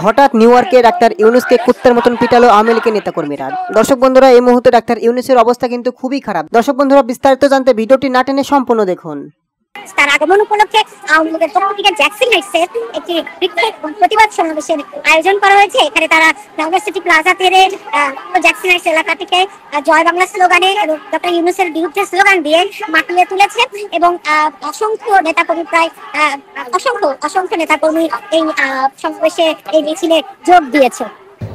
হঠাৎ নিউ ইয়র্কে ডাক্তার ইউনূসকে কুত্তার মতন পিটালো আওয়ামী লীগের নেতাকর্মীরা। দর্শক বন্ধুরা, এই মুহূর্তে ডাক্তার ইউনূসের অবস্থা কিন্তু খুবই খারাপ। দর্শক বন্ধুরা, বিস্তারিত জানতে ভিডিওটি না টেনে সম্পূর্ণ দেখুন। তার আগমন উপলক্ষে আওয়ামী লীগের পক্ষ থেকে জ্যাকসন হাইটসে একটি বিক্ষোভ প্রতিবাদ সমাবেশের আয়োজন করা হয়েছে। এখানে তারা ইউনিভার্সিটি প্লাজা থেকে জ্যাকসন হাইটস এলাকা থেকে জয় বাংলা স্লোগানে এবং ডক্টর ইউনূসের বিরুদ্ধে স্লোগান দিয়ে মাটিয়ে তুলেছে এবং অসংখ্য নেতাকর্মী প্রায় অসংখ্য নেতাকর্মী এই সমাবেশে এই মিছিলে যোগ দিয়েছে।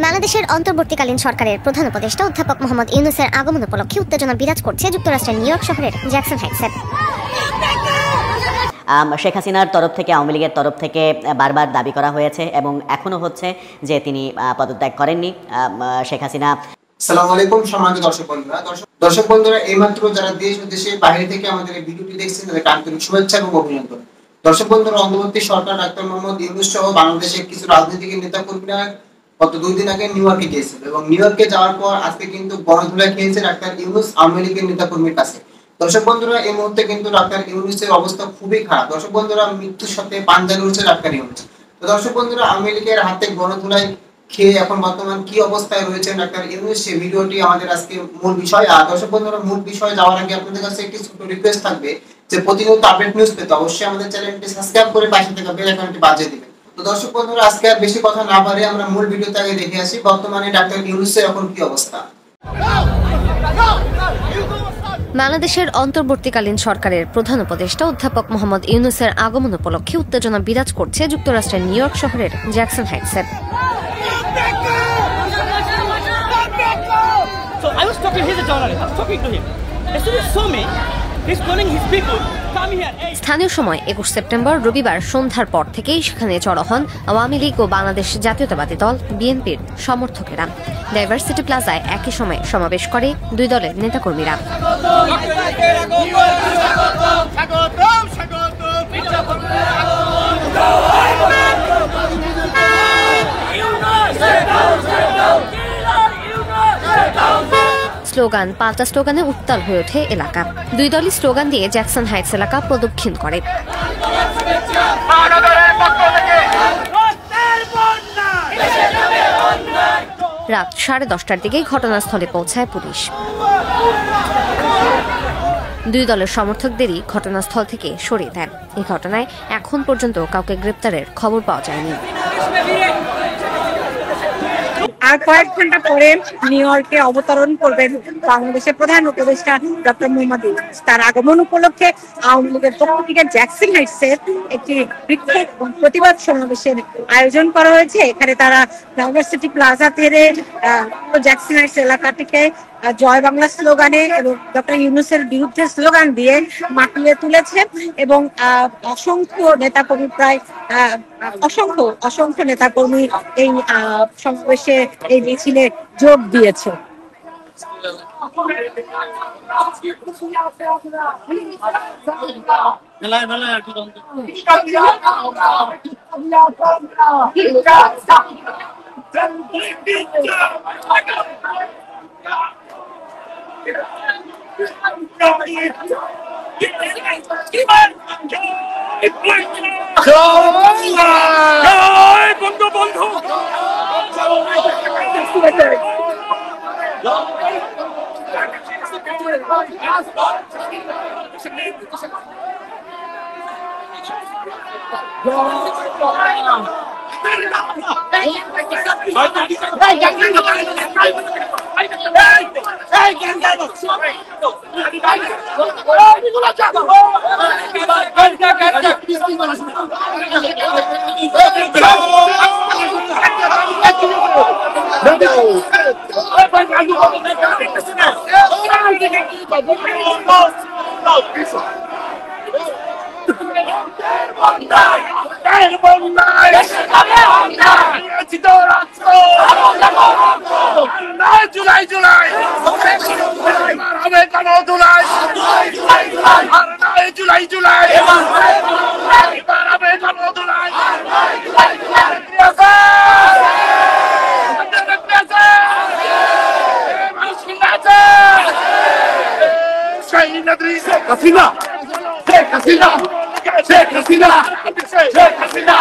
বাংলাদেশের অন্তর্বর্তীকালীন সরকারের প্রধান উপদেষ্টা অধ্যাপক মোহাম্মদ ইউনূসের আগমন উপলক্ষে উত্তেজনা বিরাজ করছে যুক্তরাষ্ট্রের নিউ ইয়র্ক শহরের জ্যাকসন হাইটসে। শেখ হাসিনার তরফ থেকে, আওয়ামী লীগের তরফ থেকে বারবার দাবি করা হয়েছে এবং এখনো হচ্ছে যে তিনি পদত্যাগ করেননি। শেখ হাসিনা। আসসালামু আলাইকুম সম্মানিত দর্শক বন্ধুরা, এইমাত্র যারা দেশ ও দেশের বাইরে থেকে আমাদের এই ভিডিওটি দেখছেন তাদেরকে আন্তরিক শুভেচ্ছা এবং অভিনন্দন। দর্শক বন্ধুরা, অন্তর্বর্তী সরকার ডাক্তার মোহাম্মদ ইউনূস সহ বাংলাদেশের কিছু রাজনৈতিক নেতাকর্মীরা গত 2 দিন আগে নিউ ইয়র্কে গিয়েছিল এবং নিউ ইয়র্কে যাওয়ার পর আজকে কিন্তু গণধোলাই খেয়েছে ডাক্তার ইউনূস আওয়ামী লীগের নেতাকর্মীর কাছে। দর্শক বন্ধুরা, এই মুহূর্তে কিন্তু ডাক্তার ইউনূসের অবস্থা খুবই খারাপ। দর্শক বন্ধুরা, মৃত্যুর সাথে পাঞ্জা লড়ছে ডাক্তার ইউনূস। তো দর্শক বন্ধুরা, আওয়ামী লীগের হাতে গণধোলাই খেয়ে এখন বর্তমান কি অবস্থায় রয়েছে ডাক্তার ইউনূস, সেই ভিডিওটি আমাদের আজকে মূল বিষয়। আর দর্শক বন্ধুরা, মূল বিষয়ে যাওয়ার আগে আপনাদের কাছে একটি ছোট রিকোয়েস্ট থাকবে যে প্রতিনিয়ত আপডেট নিউজ পেতে অবশ্যই আমাদের চ্যানেলটি সাবস্ক্রাইব করে পাশে থাকা বেল আইকনটি বাজিয়ে দিবেন। তো দর্শক বন্ধুরা, আজকে আর বেশি কথা না বাড়িয়ে আমরা মূল ভিডিওতে আগে দেখে আসি বর্তমানে ডাক্তার ইউনূসের এখন কি অবস্থা। বাংলাদেশের অন্তর্বর্তীকালীন সরকারের প্রধান উপদেষ্টা অধ্যাপক মোহাম্মদ ইউনূসের আগমন উপলক্ষে উত্তেজনা বিরাজ করছে যুক্তরাষ্ট্রের নিউ ইয়র্ক শহরের জ্যাকসন হাইটসে। স্থানীয় সময় 21 সেপ্টেম্বর রবিবার সন্ধ্যার পর থেকেই সেখানে জড়ো হন আওয়ামী লীগ ও বাংলাদেশ জাতীয়তাবাদী দল বিএনপির সমর্থকেরা। ডাইভার্সিটি প্লাজায় একই সময়ে সমাবেশ করে দুই দলের নেতাকর্মীরা। স্লোগান পাল্টা স্লোগানে উত্তাল হয়ে ওঠে এলাকা। দুই দলই স্লোগান দিয়ে জ্যাকসন হাইটস এলাকা প্রদক্ষিণ করে। রাত 10:30টার দিকে ঘটনাস্থলে পৌঁছায় পুলিশ। দুই দলের সমর্থকদেরই ঘটনাস্থল থেকে সরিয়ে দেন। এই ঘটনায় এখন পর্যন্ত কাউকে গ্রেপ্তারের খবর পাওয়া যায়নি। আর কয়েক ঘন্টা পরে নিউ ইয়র্কে অবতরণ করবেন বাংলাদেশের প্রধান উপদেষ্টা ডক্টর মোহাম্মদ ইউনূস। তার আগমন উপলক্ষে আওয়ামী লীগের পক্ষ থেকে জ্যাকসন হাইটসে একটি বিক্ষোভ প্রতিবাদ সমাবেশের আয়োজন করা হয়েছে। এখানে তারা ইউনিভার্সিটি প্লাজা থেকে জ্যাকসন হাইটস এলাকা থেকে জয় বাংলা স্লোগানে এবং ডক্টর ইউনূসের বিরুদ্ধে স্লোগান দিয়ে মাটিয়ে তুলেছে এবং অসংখ্য নেতাকর্মী প্রায় অসংখ্য নেতাকর্মী এই সমাবেশে এই মিছিলে যোগ দিয়েছে। Sheikh Hasina!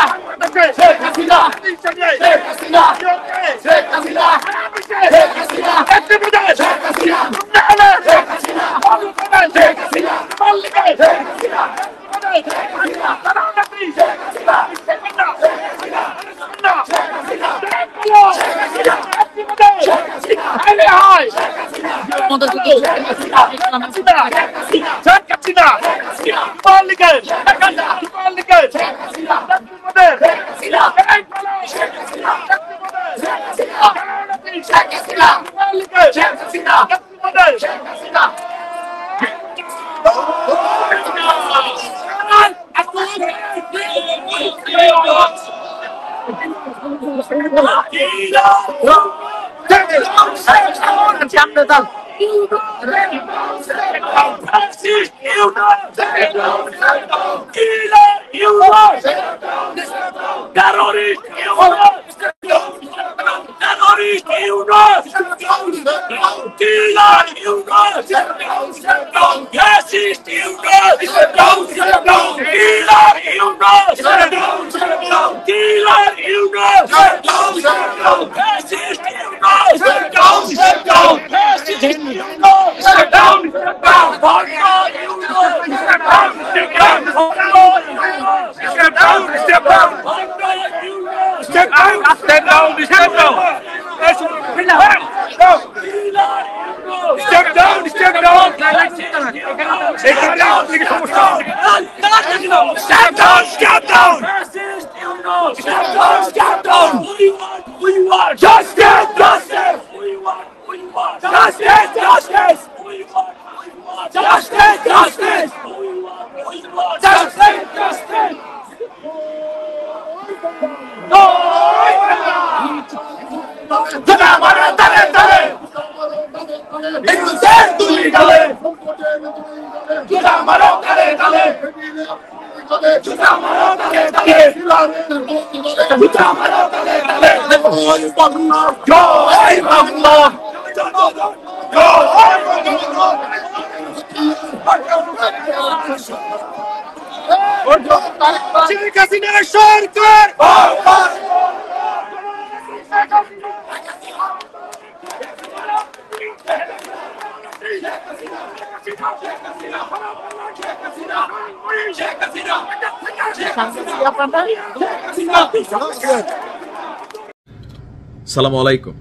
সালামু আলাইকুম।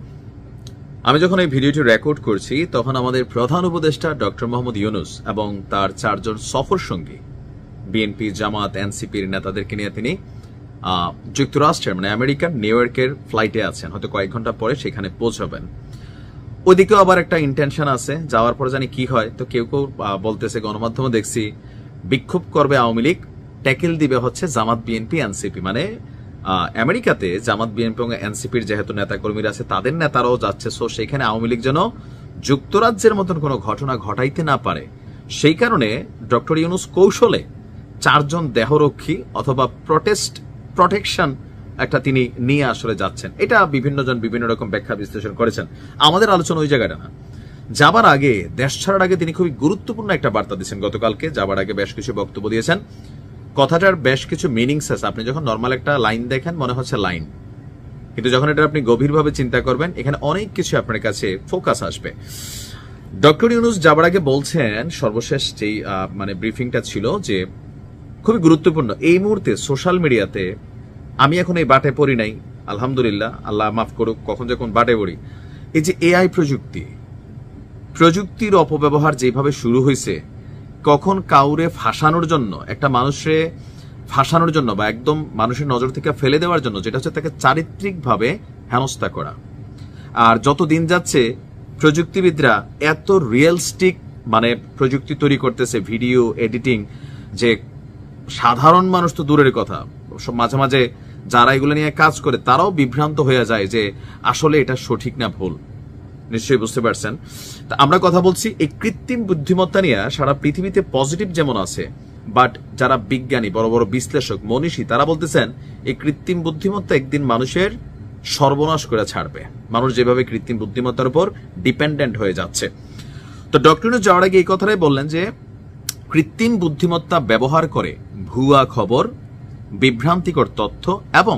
আমি যখন এই ভিডিওটি রেকর্ড করছি তখন আমাদের প্রধান উপদেষ্টা ডক্টর মোহাম্মদ ইউনূস এবং তার 4 জন সফর সঙ্গী বিএনপি, জামাত, এনসিপির নেতাদেরকে নিয়ে তিনি যুক্তরাষ্ট্রের মানে আমেরিকার নিউ ইয়র্কের ফ্লাইটে আছেন। হয়তো কয়েক ঘন্টা পরে সেখানে পৌঁছাবেন। ওইদিকেও আবার একটা ইন্টেনশন আছে, যাওয়ার পরে জানি কি হয়। তো কেউ কেউ বলতেছে, গণমাধ্যমে দেখছি বিক্ষোভ করবে আওয়ামী লীগ, ট্যাকেল দিবে হচ্ছে জামাত, বিএনপি, এনসিপি। মানে আমেরিকাতে জামাত, বিএনপি এবং এনসিপির যেহেতু নেতাকর্মীরা আছে তাদের নেতারাও যাচ্ছে। সো সেখানে আওয়ামী লীগ যেন যুক্তরাজ্যের মতন কোনো ঘটনা ঘটাইতে না পারে, সেই কারণে ডক্টর ইউনূস কৌশলে 4 জন দেহরক্ষী অথবা প্রটেকশন একটা তিনি নিয়ে আসলে যাচ্ছেন। এটা বিভিন্ন জন বিভিন্ন রকম ব্যাখ্যা বিশ্লেষণ করেছেন। আমাদের আলোচনা ওই জায়গাটা না। যাবার আগে, দেশ ছাড়ার আগে তিনি খুবই গুরুত্বপূর্ণ একটা বার্তা দিয়েছেন গতকালকে। যাবার আগে বেশ কিছু বক্তব্য দিয়েছেন। কথাটার বেশ কিছু মিনিংস আছে। আপনি যখন নর্মাল একটা লাইন দেখেন মনে হচ্ছে লাইন, কিন্তু যখন এটা আপনি গভীরভাবে চিন্তা করবেন এখানে অনেক কিছু আপনার কাছে ফোকাস আসবে। ডক্টর ইউনূস যাবার আগে বলছেন, সর্বশেষ যেই মানে ব্রিফিংটা ছিল, যে খুবই গুরুত্বপূর্ণ এই মুহূর্তে সোশ্যাল মিডিয়াতে, আমি এখন এই বাটে পড়ি নাই, আলহামদুলিল্লাহ, আল্লাহ মাফ করুক, কখন যখন বাটে পড়ি, এই যে এআই প্রযুক্তির অপব্যবহার যেভাবে শুরু হয়েছে, কখন কাউরে ফাঁসানোর জন্য, একটা মানুষে ফাঁসানোর জন্য বা একদম মানুষের নজর থেকে ফেলে দেওয়ার জন্য, যেটা হচ্ছে তাকে চারিত্রিকভাবে হেনস্থা করা। আর যত দিন যাচ্ছে প্রযুক্তিবিদরা এত রিয়েলিস্টিক মানে প্রযুক্তি তৈরি করতেছে, ভিডিও এডিটিং, যে সাধারণ মানুষ তো দূরের কথা, মাঝে মাঝে যারা এগুলো নিয়ে কাজ করে তারাও বিভ্রান্ত হয়ে যায় যে আসলে এটা সঠিক না ভুল। নিশ্চয়ই বুঝতে পারছেন। তা আমরা কথা বলছি এই কৃত্রিম বুদ্ধিমত্তা নিয়ে সারা পৃথিবীতে পজিটিভ যেমন আছে, বাট যারা বিজ্ঞানী, বড় বড় বিশ্লেষক, মনীষী, তারা বলতেছেন এই কৃত্রিম বুদ্ধিমত্তা একদিন মানুষের সর্বনাশ করে ছাড়বে। মানুষ যেভাবে কৃত্রিম বুদ্ধিমত্তার উপর ডিপেন্ডেন্ট হয়ে যাচ্ছে। তো ডক্টর ইউনূস যাওয়ার আগে এই কথাটাই বললেন যে কৃত্রিম বুদ্ধিমত্তা ব্যবহার করে ভুয়া খবর বিভ্রান্তিকর তথ্য এবং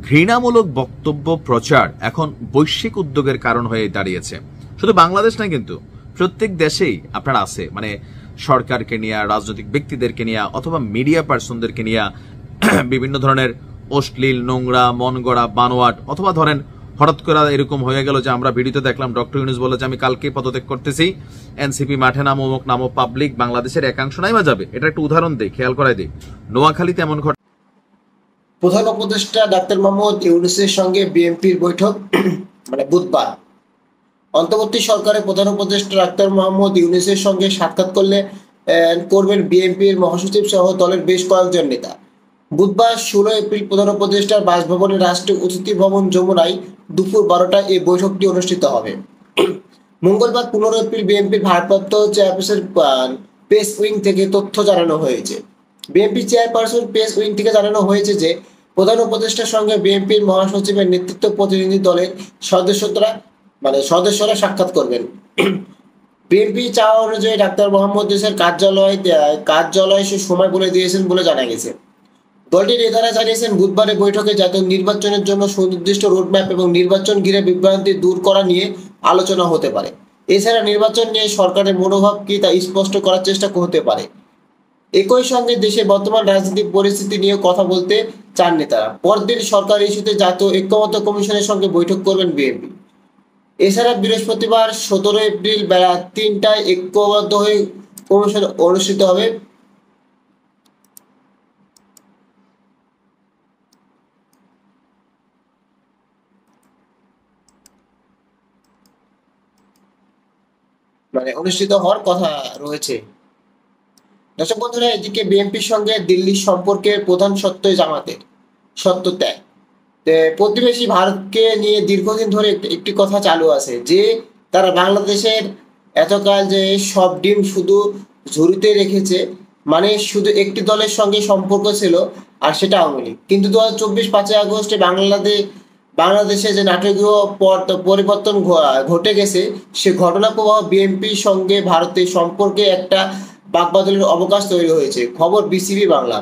ঘৃণামূলক বক্তব্য প্রচার এখন বৈশ্বিক উদ্যোগের কারণ হয়ে দাঁড়িয়েছে। শুধু বাংলাদেশ না, কিন্তু প্রত্যেক দেশেই আপনার আছে, মানে সরকারকে নিয়ে, রাজনৈতিক ব্যক্তিদেরকে নিয়ে অথবা মিডিয়া পার্সনদেরকে নিয়ে বিভিন্ন ধরনের অশ্লীল, নোংরা, মন গড়া, বানোয়াট, অথবা ধরেন হঠাৎ করে এরকম হয়ে গেল যে আমরা ভিডিওতে দেখলাম ডক্টর ইউনূস বলে যে আমি কালকে পদত্যাগ করতেছি, এনসিপি মাঠে নামো, অমুক নামো, পাবলিক বাংলাদেশের একাংশ নাইমা যাবে। এটা একটা উদাহরণ দেই, খেয়াল করাই দিই। নোয়াখালীতে এমন ঘটনা। প্রধান উপদেষ্টা ডাক্তার মোহাম্মদ ইউনূসের সঙ্গে বিএনপির বৈঠক মানে বুধবার। অন্তর্বর্তী সরকারের প্রধান উপদেষ্টা ডাক্তার মোহাম্মদ ইউনূসের সঙ্গে সাক্ষাৎ করবেন বিএনপির মহাসচিব সহ দলের বেশ কয়েকজন নেতা। বুধবার 16 এপ্রিল প্রধান উপদেষ্টার বাসভবনে রাষ্ট্রীয় অতিথি ভবন যমুনায় দুপুর 12টায় এই বৈঠকটি অনুষ্ঠিত হবে। মঙ্গলবার 15 এপ্রিল বিএনপির ভারপ্রাপ্ত চেয়ারপারসন প্রেস উইং থেকে তথ্য জানানো হয়েছে। বিএনপি চেয়ারপারসন প্রেস উইং থেকে জানানো হয়েছে যে প্রধান উপদেষ্টার সঙ্গে বিএনপির মহাসচিবের নেতৃত্ব প্রতিনিধি দলের সদস্যরা সাক্ষাৎ করবেন। বিএনপি চাওয়া অনুযায়ী ডাক্তার মোহাম্মদ ইউনূসের কার্যালয় সে সময় বলে দিয়েছেন বলে জানা গেছে। দলটির নেতারা জানিয়েছেন বুধবারের বৈঠকে জাতীয় নির্বাচনের জন্য সুনির্দিষ্ট রোডম্যাপ এবং নির্বাচন ঘিরে বিভ্রান্তি দূর করা নিয়ে আলোচনা হতে পারে। এছাড়া নির্বাচন নিয়ে সরকারের মনোভাব কি তা স্পষ্ট করার চেষ্টা হতে পারে। একই সঙ্গে দেশের বর্তমান রাজনৈতিক পরিস্থিতি নিয়ে কথা বলতে চান নেতারা। পরদিন সরকার ইস্যুতে জাতীয় ঐক্যমত্য কমিশনের সঙ্গে বৈঠক করবেন বিএনপি। এছাড়া বৃহস্পতিবার 17 এপ্রিল বেলা 3টায় ঐক্যবদ্ধ হয়ে কমিশন অনুষ্ঠিত হবে। অনুষ্ঠিত হওয়ার কথা রয়েছে। দর্শক বন্ধুরা, এদিকে বিএনপির সঙ্গে দিল্লির সম্পর্কের প্রধান সত্যই জামাতের সত্যত্যাগ। প্রতিবেশী ভারতকে নিয়ে দীর্ঘদিন ধরে একটি কথা চালু আছে যে তারা বাংলাদেশের এতকাল যে সব ডিম শুধু ঝুড়িতে রেখেছে, মানে শুধু একটি দলের সঙ্গে সম্পর্ক ছিল, আর সেটা আওয়ামী লীগ। কিন্তু 2024 5ই আগস্টে বাংলাদেশে যে নাটকীয় পরিবর্তন ঘটে গেছে, সে ঘটনা প্রবাহ বিএনপির সঙ্গে ভারতের সম্পর্কে একটা বাকবাদলের অবকাশ তৈরি হয়েছে। খবর বিসিবি বাংলা।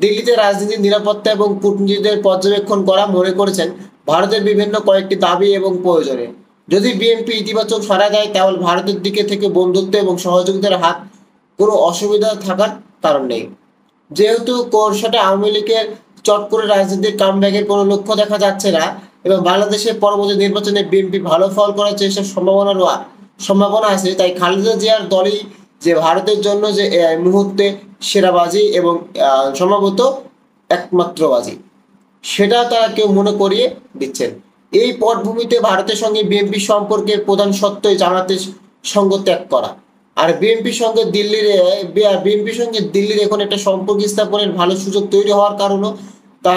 দিল্লিতে রাজনীতির নিরাপত্তা এবং কূটনীতিদের পর্যবেক্ষণ করা মনে করেছেন ভারতের বিভিন্ন কয়েকটি দাবি এবং প্রয়োজনে। যদি বিএনপি ইতিবাচক সাড়া দেয় তাহলে ভারতের দিকে থেকে বন্ধুত্ব এবং সহযোগিতার হাত কোনো অসুবিধা থাকার কারণ নেই। যেহেতু কোরসাটা আওয়ামী লীগের চট করে রাজনীতির কামব্যাকের কোনো লক্ষ্য দেখা যাচ্ছে না এবং বাংলাদেশের পরবর্তী নির্বাচনে বিএনপি ভালো ফল করার চেষ্টার সম্ভাবনা আছে, তাই খালেদা জিয়ার দলই যে ভারতের জন্য যে মুহূর্তে সেরাবাজি এবং সম্ভবত একমাত্রবাজি, সেটা তারা কেউ মনে করিয়ে দিচ্ছেন। এই পটভূমিতে ভারতের সঙ্গে বিএনপি সম্পর্কের প্রধান সত্যই জামাতের সঙ্গ ত্যাগ করা। আর বিএনপির সঙ্গে দিল্লির এখন একটা সম্পর্ক স্থাপনের ভালো সুযোগ তৈরি হওয়ার কারণও তা